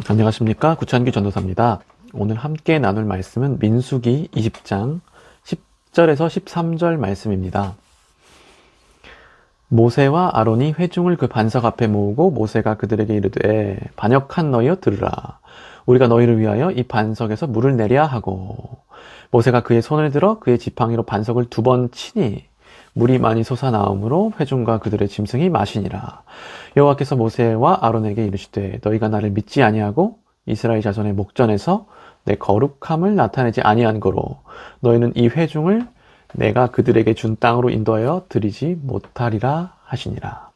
안녕하십니까, 구찬기 전도사입니다. 오늘 함께 나눌 말씀은 민수기 20장 10절에서 13절 말씀입니다. 모세와 아론이 회중을 그 반석 앞에 모으고 모세가 그들에게 이르되 반역한 너희여 들으라. 우리가 너희를 위하여 이 반석에서 물을 내랴 하고, 모세가 그의 손을 들어 그의 지팡이로 반석을 2번 치니 물이 많이 솟아나오므로 회중과 그들의 짐승이 마시니라. 여호와께서 모세와 아론에게 이르시되 너희가 나를 믿지 아니하고 이스라엘 자손의 목전에서 내 거룩함을 나타내지 아니한 거로 너희는 이 회중을 내가 그들에게 준 땅으로 인도하여 드리지 못하리라 하시니라.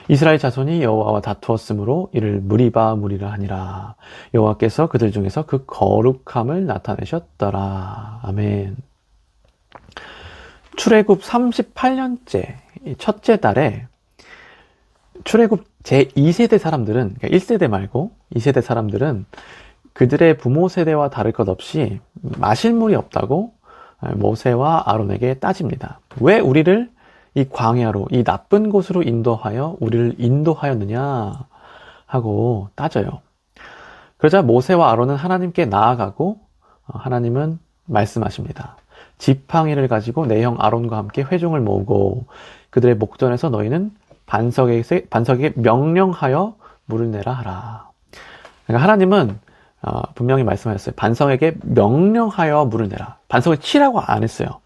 이스라엘 자손이 여호와와 다투었으므로 이를 무리바 무리라 하니라. 여호와께서 그들 중에서 그 거룩함을 나타내셨더라. 아멘. 출애굽 38년째 첫째 달에 출애굽 제2세대 사람들은, 그러니까 1세대 말고 2세대 사람들은 그들의 부모 세대와 다를 것 없이 마실 물이 없다고 모세와 아론에게 따집니다. 왜 우리를 이 광야로, 이 나쁜 곳으로 인도하여 우리를 인도하였느냐 하고 따져요. 그러자 모세와 아론은 하나님께 나아가고 하나님은 말씀하십니다. 지팡이를 가지고 내 형 아론과 함께 회중을 모으고 그들의 목전에서 너희는 반석에게 명령하여 물을 내라 하라. 그러니까 하나님은 분명히 말씀하셨어요. 반석에게 명령하여 물을 내라. 반석을 치라고 안 했어요.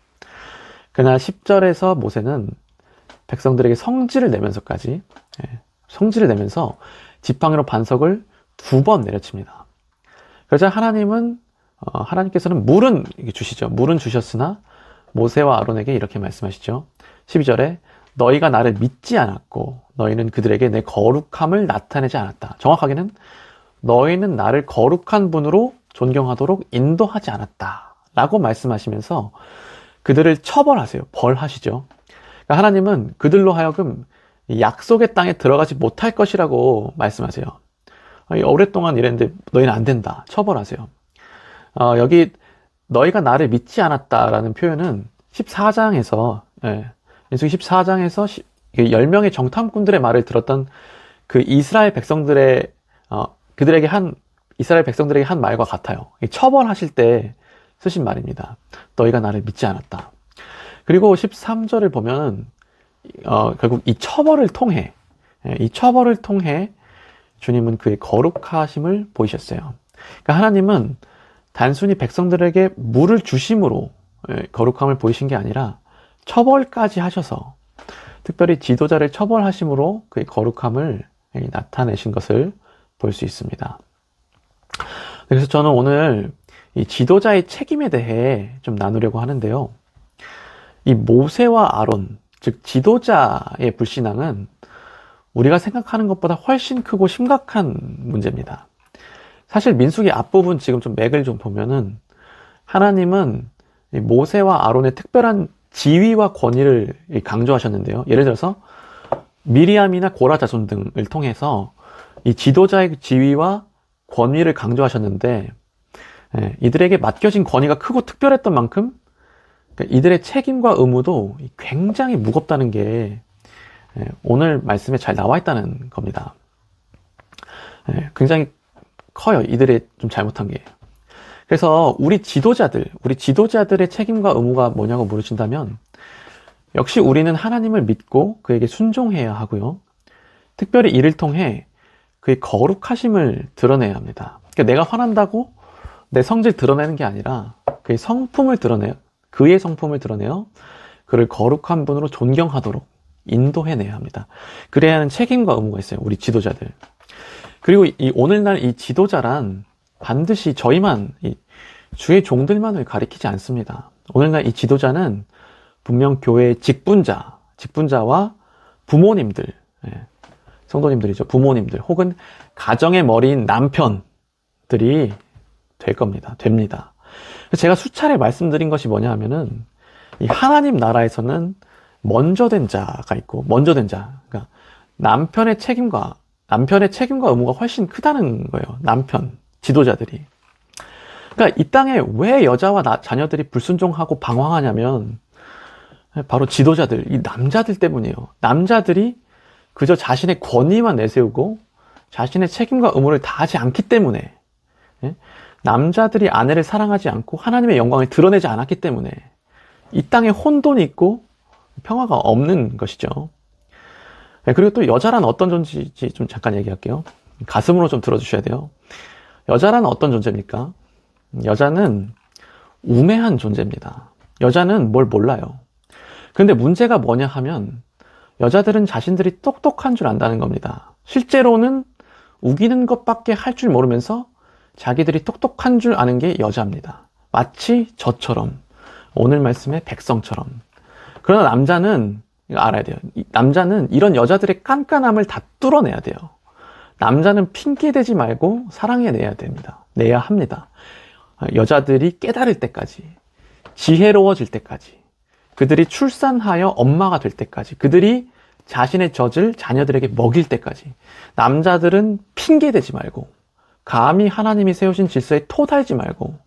그러나 10절에서 모세는 백성들에게 성질을 내면서까지, 성질을 내면서 지팡이로 반석을 2번 내려칩니다. 그러자 하나님께서는 물은 주시죠. 물은 주셨으나 모세와 아론에게 이렇게 말씀하시죠. 12절에 너희가 나를 믿지 않았고 너희는 그들에게 내 거룩함을 나타내지 않았다. 정확하게는 너희는 나를 거룩한 분으로 존경하도록 인도하지 않았다 라고 말씀하시면서 그들을 처벌하세요. 벌하시죠. 그러니까 하나님은 그들로 하여금 약속의 땅에 들어가지 못할 것이라고 말씀하세요. 오랫동안 이랬는데 너희는 안 된다. 처벌하세요. 여기 너희가 나를 믿지 않았다라는 표현은 14장에서 민수기 14장에서 10명의 정탐꾼들의 말을 들었던 그 이스라엘 백성들의 이스라엘 백성들에게 한 말과 같아요. 처벌하실 때 쓰신 말입니다. 너희가 나를 믿지 않았다. 그리고 13절을 보면 결국 이 처벌을 통해 주님은 그의 거룩하심을 보이셨어요. 그러니까 하나님은 단순히 백성들에게 물을 주심으로 거룩함을 보이신 게 아니라 처벌까지 하셔서, 특별히 지도자를 처벌하심으로 그의 거룩함을 나타내신 것을 볼 수 있습니다. 그래서 저는 오늘 이 지도자의 책임에 대해 좀 나누려고 하는데요. 이 모세와 아론, 즉 지도자의 불신앙은 우리가 생각하는 것보다 훨씬 크고 심각한 문제입니다. 사실 민수기 앞부분 지금 좀 맥을 좀 보면은 하나님은 모세와 아론의 특별한 지위와 권위를 강조하셨는데요. 예를 들어서 미리암이나 고라 자손 등을 통해서 이 지도자의 지위와 권위를 강조하셨는데, 이들에게 맡겨진 권위가 크고 특별했던 만큼 이들의 책임과 의무도 굉장히 무겁다는 게 오늘 말씀에 잘 나와 있다는 겁니다. 굉장히 커요. 이들의 좀 잘못한 게. 그래서 우리 지도자들의 책임과 의무가 뭐냐고 물으신다면, 역시 우리는 하나님을 믿고 그에게 순종해야 하고요. 특별히 이를 통해 그의 거룩하심을 드러내야 합니다. 그러니까 내가 화난다고 내 성질 드러내는 게 아니라 그의 성품을 드러내요. 그를 거룩한 분으로 존경하도록 인도해내야 합니다. 그래야 하는 책임과 의무가 있어요. 우리 지도자들. 그리고 오늘날 이 지도자란 반드시 저희만, 주의 종들만을 가리키지 않습니다. 오늘날 이 지도자는 분명 교회의 직분자와 부모님들, 성도님들이죠. 부모님들 혹은 가정의 머리인 남편들이 됩니다. 제가 수차례 말씀드린 것이 뭐냐 하면은, 이 하나님 나라에서는 먼저 된 자가 있고, 그러니까 남편의 책임과 의무가 훨씬 크다는 거예요. 지도자들이. 그러니까 이 땅에 왜 여자와 자녀들이 불순종하고 방황하냐면 바로 이 남자들 때문이에요. 남자들이 그저 자신의 권위만 내세우고 자신의 책임과 의무를 다하지 않기 때문에, 예? 남자들이 아내를 사랑하지 않고 하나님의 영광을 드러내지 않았기 때문에 이 땅에 혼돈이 있고 평화가 없는 것이죠. 예, 그리고 또 여자란 어떤 존재인지 좀 잠깐 얘기할게요. 가슴으로 좀 들어주셔야 돼요. 여자란 어떤 존재입니까? 여자는 우매한 존재입니다. 여자는 뭘 몰라요. 근데 문제가 뭐냐 하면 여자들은 자신들이 똑똑한 줄 안다는 겁니다. 실제로는 우기는 것밖에 할 줄 모르면서 자기들이 똑똑한 줄 아는 게 여자입니다. 마치 저처럼, 오늘 말씀의 백성처럼. 그러나 남자는 이거 알아야 돼요. 남자는 이런 여자들의 깐깐함을 다 뚫어내야 돼요. 남자는 핑계대지 말고 사랑해내야 됩니다. 내야 합니다. 여자들이 깨달을 때까지, 지혜로워질 때까지, 그들이 출산하여 엄마가 될 때까지, 그들이 자신의 젖을 자녀들에게 먹일 때까지 남자들은 핑계대지 말고, 감히 하나님이 세우신 질서에 토달지 말고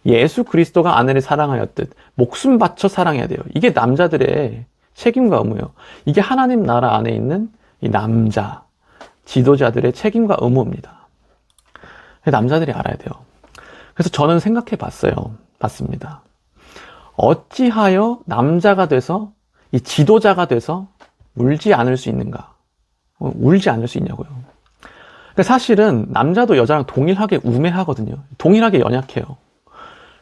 예수 그리스도가 아내를 사랑하였듯 목숨 바쳐 사랑해야 돼요. 이게 남자들의 책임과 의무예요. 이게 하나님 나라 안에 있는 이 남자 지도자들의 책임과 의무입니다. 남자들이 알아야 돼요. 그래서 저는 생각해 봤습니다. 어찌하여 남자가 돼서 이 지도자가 돼서 울지 않을 수 있는가? 울지 않을 수 있냐고요. 사실은 남자도 여자랑 동일하게 우매하거든요. 동일하게 연약해요.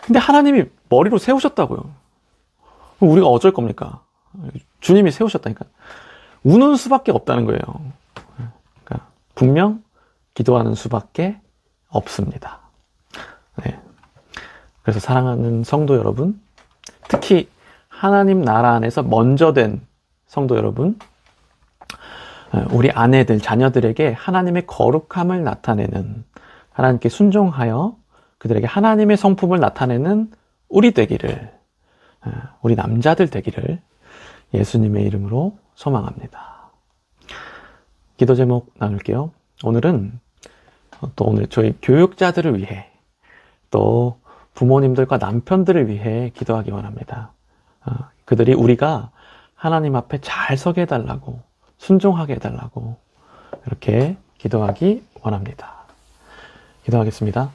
근데 하나님이 머리로 세우셨다고요. 그럼 우리가 어쩔 겁니까? 주님이 세우셨다니까. 우는 수밖에 없다는 거예요. 그러니까 분명 기도하는 수밖에 없습니다. 네. 그래서 사랑하는 성도 여러분, 특히 하나님 나라 안에서 먼저 된 성도 여러분, 우리 아내들, 자녀들에게 하나님의 거룩함을 나타내는, 하나님께 순종하여 그들에게 하나님의 성품을 나타내는 우리 되기를, 우리 남자들 되기를 예수님의 이름으로 소망합니다. 기도 제목 나눌게요. 오늘은 오늘 저희 교육자들을 위해, 또 부모님들과 남편들을 위해 기도하기 원합니다. 그들이 우리가 하나님 앞에 잘 서게 해달라고, 순종하게 해달라고 이렇게 기도하기 원합니다. 기도하겠습니다.